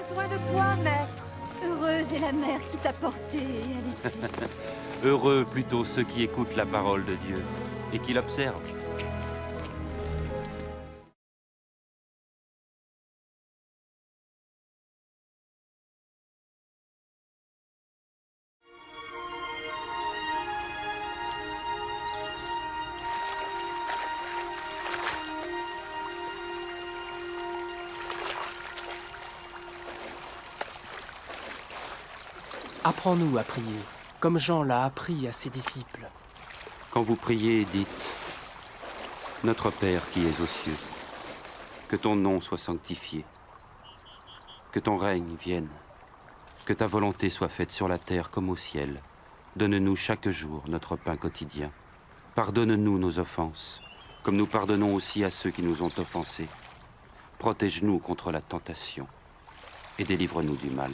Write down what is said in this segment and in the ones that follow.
besoin de toi, maître. Heureuse est la mère qui t'a porté et allaitée. Heureux plutôt ceux qui écoutent la parole de Dieu et qui l'observent. Apprends-nous à prier, comme Jean l'a appris à ses disciples. Quand vous priez, dites « Notre Père qui es aux cieux, que ton nom soit sanctifié, que ton règne vienne, que ta volonté soit faite sur la terre comme au ciel. Donne-nous chaque jour notre pain quotidien. Pardonne-nous nos offenses, comme nous pardonnons aussi à ceux qui nous ont offensés. Protège-nous contre la tentation et délivre-nous du mal. »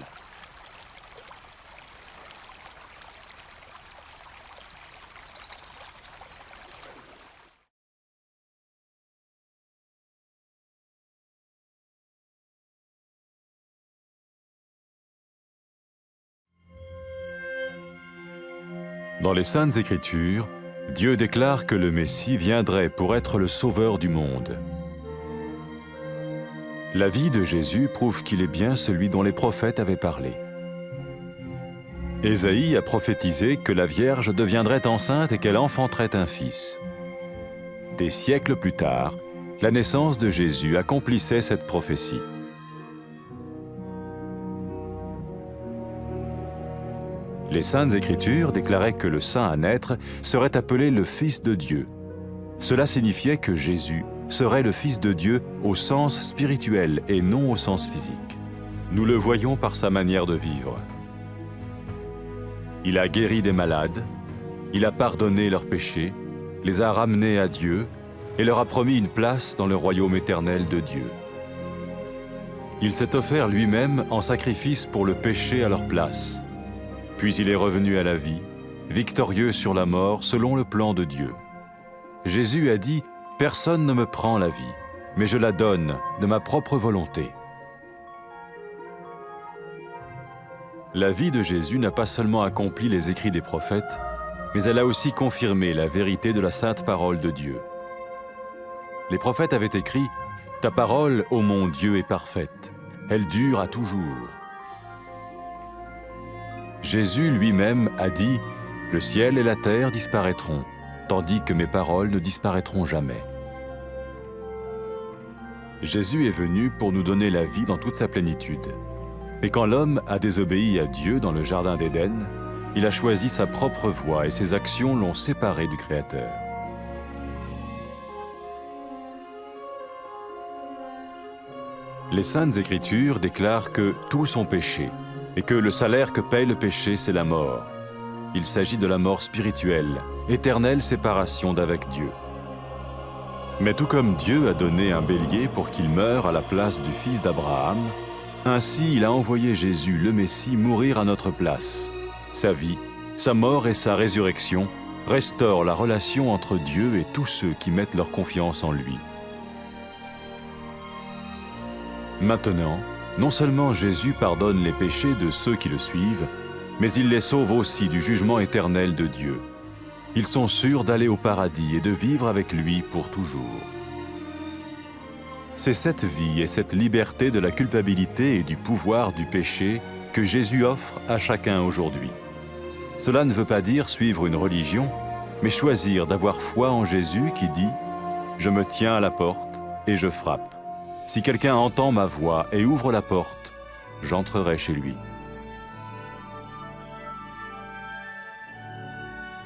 Dans les Saintes Écritures, Dieu déclare que le Messie viendrait pour être le sauveur du monde. La vie de Jésus prouve qu'il est bien celui dont les prophètes avaient parlé. Ésaïe a prophétisé que la Vierge deviendrait enceinte et qu'elle enfanterait un fils. Des siècles plus tard, la naissance de Jésus accomplissait cette prophétie. Les Saintes Écritures déclaraient que le saint à naître serait appelé le Fils de Dieu. Cela signifiait que Jésus serait le Fils de Dieu au sens spirituel et non au sens physique. Nous le voyons par sa manière de vivre. Il a guéri des malades, il a pardonné leurs péchés, les a ramenés à Dieu et leur a promis une place dans le royaume éternel de Dieu. Il s'est offert lui-même en sacrifice pour le péché à leur place. Puis il est revenu à la vie, victorieux sur la mort selon le plan de Dieu. Jésus a dit « Personne ne me prend la vie, mais je la donne de ma propre volonté. » La vie de Jésus n'a pas seulement accompli les écrits des prophètes, mais elle a aussi confirmé la vérité de la sainte parole de Dieu. Les prophètes avaient écrit « Ta parole, ô mon Dieu, est parfaite, elle dure à toujours. » Jésus lui-même a dit « Le ciel et la terre disparaîtront, tandis que mes paroles ne disparaîtront jamais. » Jésus est venu pour nous donner la vie dans toute sa plénitude. Et quand l'homme a désobéi à Dieu dans le jardin d'Éden, il a choisi sa propre voie et ses actions l'ont séparé du Créateur. Les Saintes Écritures déclarent que tous ont péché et que le salaire que paye le péché, c'est la mort. Il s'agit de la mort spirituelle, éternelle séparation d'avec Dieu. Mais tout comme Dieu a donné un bélier pour qu'il meure à la place du fils d'Abraham, ainsi il a envoyé Jésus, le Messie, mourir à notre place. Sa vie, sa mort et sa résurrection restaurent la relation entre Dieu et tous ceux qui mettent leur confiance en lui. Maintenant, non seulement Jésus pardonne les péchés de ceux qui le suivent, mais il les sauve aussi du jugement éternel de Dieu. Ils sont sûrs d'aller au paradis et de vivre avec lui pour toujours. C'est cette vie et cette liberté de la culpabilité et du pouvoir du péché que Jésus offre à chacun aujourd'hui. Cela ne veut pas dire suivre une religion, mais choisir d'avoir foi en Jésus qui dit « Je me tiens à la porte et je frappe. Si quelqu'un entend ma voix et ouvre la porte, j'entrerai chez lui. »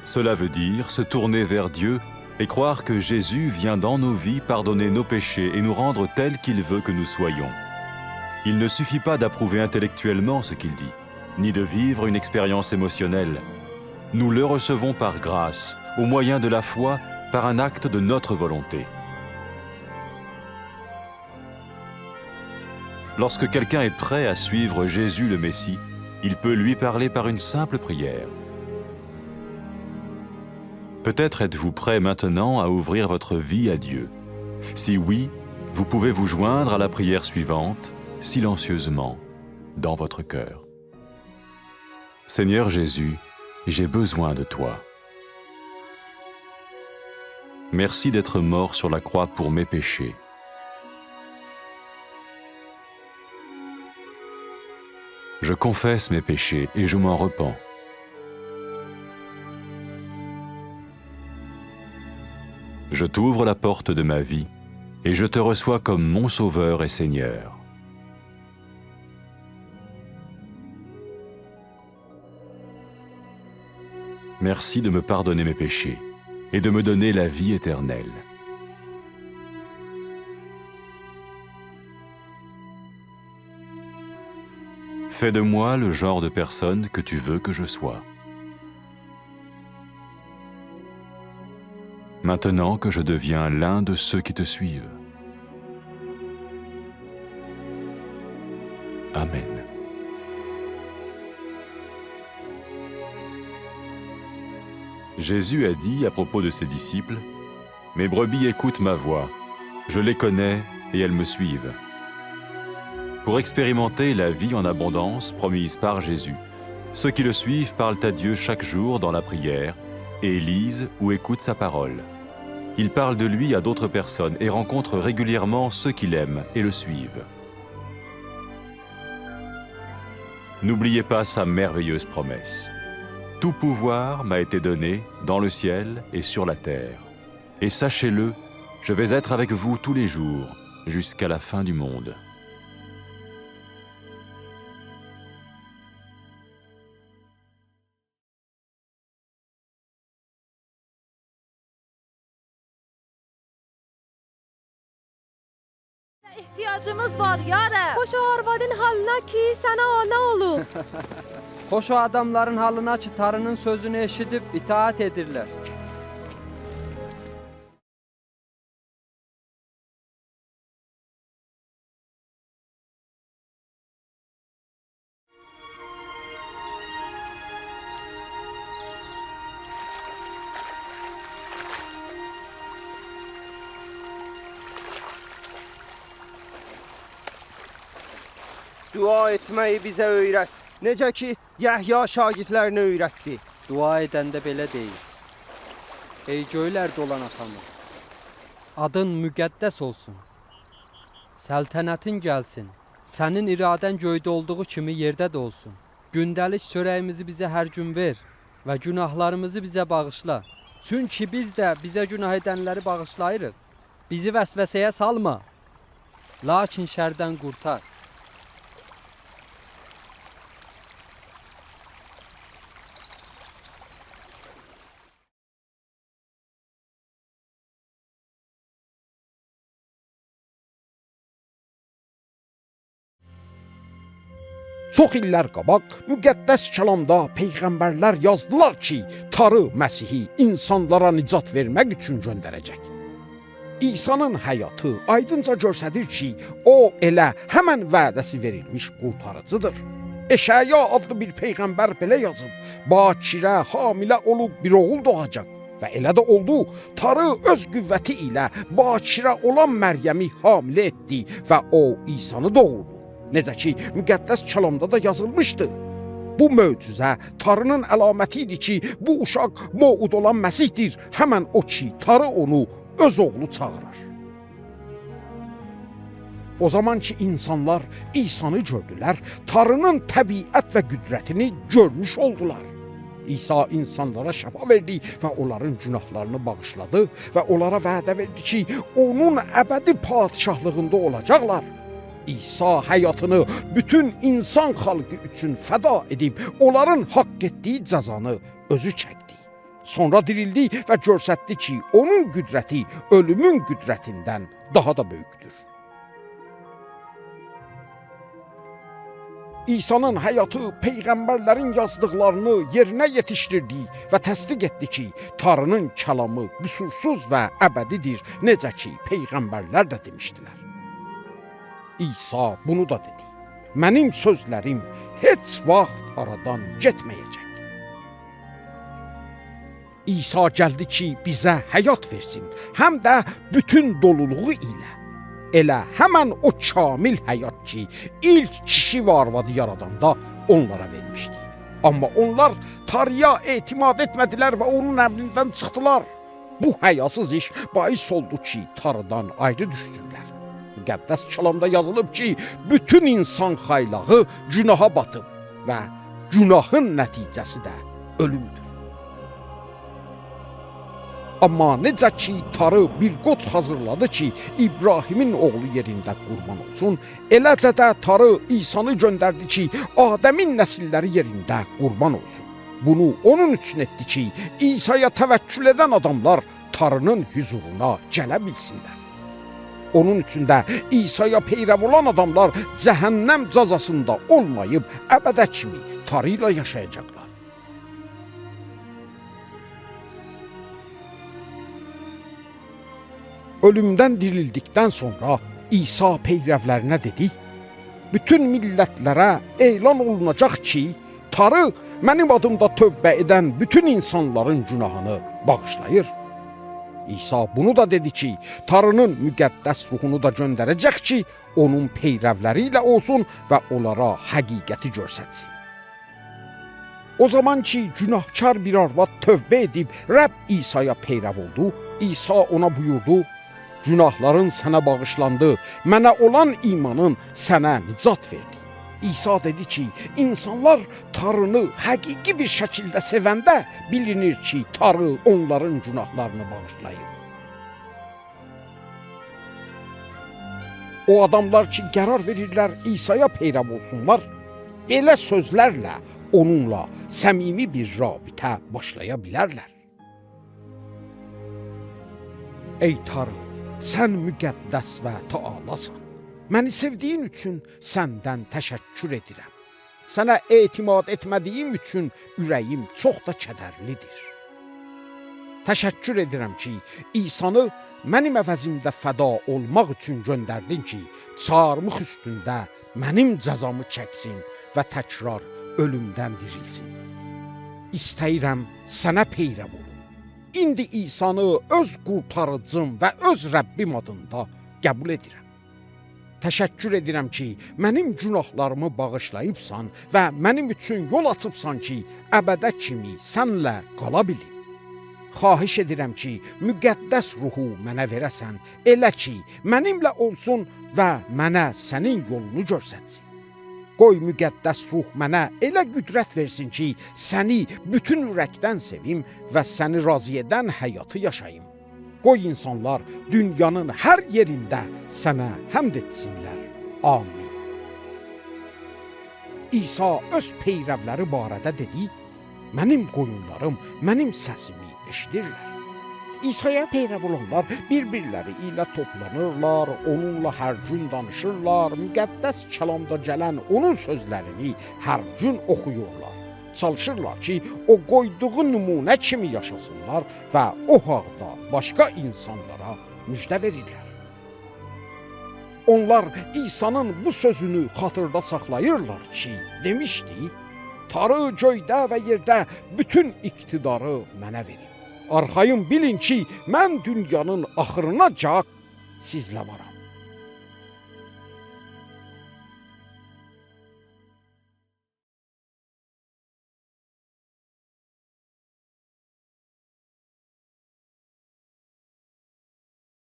Cela veut dire se tourner vers Dieu et croire que Jésus vient dans nos vies pardonner nos péchés et nous rendre tels qu'il veut que nous soyons. Il ne suffit pas d'approuver intellectuellement ce qu'il dit, ni de vivre une expérience émotionnelle. Nous le recevons par grâce, au moyen de la foi, par un acte de notre volonté. Lorsque quelqu'un est prêt à suivre Jésus le Messie, il peut lui parler par une simple prière. Peut-être êtes-vous prêt maintenant à ouvrir votre vie à Dieu. Si oui, vous pouvez vous joindre à la prière suivante, silencieusement. dans votre cœur. Seigneur Jésus, j'ai besoin de toi. Merci d'être mort sur la croix pour mes péchés. Je confesse mes péchés et je m'en repens. Je t'ouvre la porte de ma vie et je te reçois comme mon Sauveur et Seigneur. Merci de me pardonner mes péchés et de me donner la vie éternelle. Fais de moi le genre de personne que tu veux que je sois. Maintenant que je deviens l'un de ceux qui te suivent. Amen. Jésus a dit à propos de ses disciples, « Mes brebis écoutent ma voix, je les connais et elles me suivent. » Pour expérimenter la vie en abondance promise par Jésus, ceux qui le suivent parlent à Dieu chaque jour dans la prière et lisent ou écoutent sa parole. Ils parlent de lui à d'autres personnes et rencontrent régulièrement ceux qui l'aiment et le suivent. N'oubliez pas sa merveilleuse promesse. Tout pouvoir m'a été donné dans le ciel et sur la terre. Et sachez-le, je vais être avec vous tous les jours, jusqu'à la fin du monde. İhtiyacımız var yara. Xoş o arvadın halına ki sənə ana olub. Xoş o adamların halına ki tarının sözünü eşidib itaat edirlər. Dua etməyi bizə öyrət. Necə ki, Yəhya şagirdlərinə öyrətdi. Dua edəndə belə deyil. Ey göylərdə olan atamız, adın müqəddəs olsun. Səltənətin gəlsin. Sənin iradən göydə olduğu kimi yerdə də olsun. Gündəlik çörəyimizi bizə hər gün ver və günahlarımızı bizə bağışla. Çünki biz də bizə günah edənləri bağışlayırıq. Bizi vəsvəsəyə salma, lakin şərdən qurtar. Çox illər qabaq müqəddəs kəlamda peyğəmbərlər yazdılar ki, Tarı Məsihi insanlara nicat vermək üçün göndərəcək. İsa'nın həyatı aydınca göstərir ki, o elə həmən vədəsi verilmiş qurtarıcıdır. Eşaya adlı bir peyğəmbər belə yazıb, bakirə, hamilə olub bir oğul doğacaq. Və elə də oldu, Tarı öz qüvvəti ilə bakirə olan Məryəmi hamilə etdi və o İsa'nı doğurdu. Necə ki, müqəddəs kəlamda da yazılmışdı. Bu möcüzə Tarının əlaməti idi ki, bu uşaq Moud olan Məsihdir. Həmən o ki, Tarı onu öz oğlu çağırır. O zaman ki, insanlar İsa'nı gördülər, Tarının təbiət və qüdrətini görmüş oldular. İsa insanlara şəfa verdi və onların günahlarını bağışladı və onlara vədə verdi ki, onun əbədi padişahlığında olacaqlar. İsa həyatını bütün insan xalqı üçün fəda edib, onların haqq etdiyi cəzanı özü çəkdi. Sonra dirildi və göstərdi ki, onun qüdrəti ölümün qüdrətindən daha da böyükdür. İsa'nın həyatı peyğəmbərlərin yazdıqlarını yerinə yetişdirdi və təsdiq etdi ki, Tanrının kəlamı qüsursuz və əbədidir, necə ki, peyğəmbərlər də demişdilər. İsa bunu da dedi. Mənim sözlərim heç vaxt aradan getməyəcək. İsa gəldi ki, bizə həyat versin, həm də bütün doluluğu ilə. elə həmən o kamil həyat ki, ilk kişi və arvadı yaradanda onlara vermişdi. Amma onlar Tanrıya etimad etmədilər və onun əmrindən çıxdılar. Bu həyasız iş bais oldu ki, Tanrıdan ayrı düşsünlər. Müqəddəs kəlamda yazılıb ki, bütün insan xaylağı günaha batıb və günahın nəticəsi də ölümdür. Amma necə ki, Tanrı bir qoç hazırladı ki, İbrahimin oğlu yerində qurban olsun, eləcə də Tanrı İsanı göndərdi ki, Adəmin nəsilləri yerində qurban olsun. Bunu onun üçün etdi ki, İsa'ya təvəkkül edən adamlar Tanrının huzuruna gələ bilsinlər. Onun üçün də İsa'ya peyrəv olan adamlar cəhənnəm cəzasında olmayıb əbədə kimi Tanrı ilə yaşayacaqlar. Ölümdən dirildikdən sonra İsa peyrəvlərinə dedi, bütün millətlərə elan olunacaq ki, Tanrı mənim adımda tövbə edən bütün insanların günahını bağışlayır. İsa bunu da dedi ki, Tanrının müqəddəs ruhunu da göndərəcək ki, onun peyrəvləri ilə olsun və onlara həqiqəti göstərsin. O zaman ki, günahkar bir arvad tövbə edib Rəbb İsa'ya peyrəv oldu, İsa ona buyurdu, günahların sənə bağışlandı, mənə olan imanın sənə nicat verdi. İsa dedi ki, insanlar Tanrını həqiqi bir şəkildə sevəndə bilinir ki, Tanrı onların günahlarını bağışlayır. O adamlar ki, qərar verirlər İsa'ya peyrəv olsunlar, belə sözlərlə onunla səmimi bir rabitə başlaya bilərlər. Ey Tanrı, sən müqəddəs və taalasan. Məni sevdiyin üçün səndən təşəkkür edirəm. Sənə etimad etmədiyim üçün ürəyim çox da kədərlidir. Təşəkkür edirəm ki, İsanı mənim əvəzimdə fəda olmaq üçün göndərdin ki, çarmıx üstündə mənim cəzamı çəksin və təkrar ölümdən dirilsin. İstəyirəm sənə peyrəv olum. İndi İsanı öz qurtarıcım və öz Rəbbim adında qəbul edirəm. Təşəkkür edirəm ki, mənim günahlarımı bağışlayıbsan və mənim üçün yol açıbsan ki, əbədə kimi sənlə qala bilim. Xahiş edirəm ki, müqəddəs ruhu mənə verəsən, elə ki, mənimlə olsun və mənə sənin yolunu göstərsin. Qoy müqəddəs ruh mənə elə qüdrət versin ki, səni bütün ürəkdən sevim və səni razı edən həyatı yaşayım. Qoy insanlar dünyanın hər yerində sənə həmd etsinlər. Amin. İsa öz peyrəvləri barədə dedi, mənim qoyunlarım mənim səsimi eşidirlər. İsa'ya peyrəv olanlar bir-birləri ilə toplanırlar, onunla hər gün danışırlar, müqəddəs kəlamda gələn onun sözlərini hər gün oxuyurlar. Çalışırlar ki, o qoyduğu nümunə kimi yaşasınlar və o haqda başqa insanlara müjdə verirlər. Onlar İsa'nın bu sözünü xatırda saxlayırlar ki, demişdi, Tanrı göydə və yerdə bütün iqtidarı mənə verib. Arxayın bilin ki, mən dünyanın axırınacan sizlə varam.